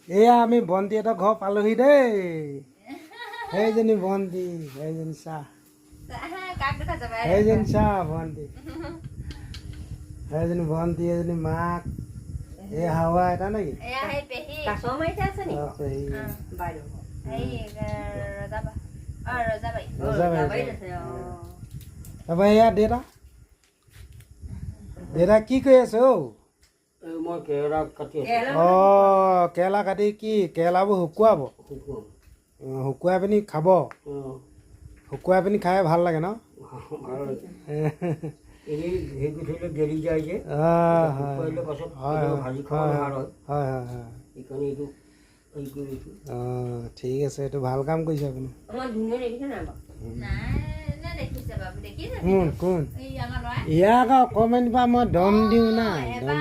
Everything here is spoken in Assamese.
এয়া আমি ভণ্টি এটা ঘৰ পালোহি দেই সেইজনী ভণ্টি সেইজনী চাহ সেইজনী চাহ ভণ্টি সেইজনী ভণ্টি এজনী মাক এই হাৱা এটা নেকি তাৰপৰা এয়া দেউতা দেউতা কি কৰি আছে অ' মই কেৰেলা কাটি অঁ কেৰেলা কাটি কি কেৰেলাবোৰ শুকুৱাব শুকুৱাই পিনি খাব শুকুৱাই পিনি খাই ভাল লাগে ন গেলি যায় যে হয় পাছত হয় ভাজি খাব ভাল হয় হয় হয় হয় সেইকাৰণে এইটো হেৰি কৰি লৈছোঁ অঁ ঠিক আছে এইটো ভাল কাম কৰিছে আপুনি কোন কোন ইয়াক অকণমান পৰা মই দম দিওঁ না দম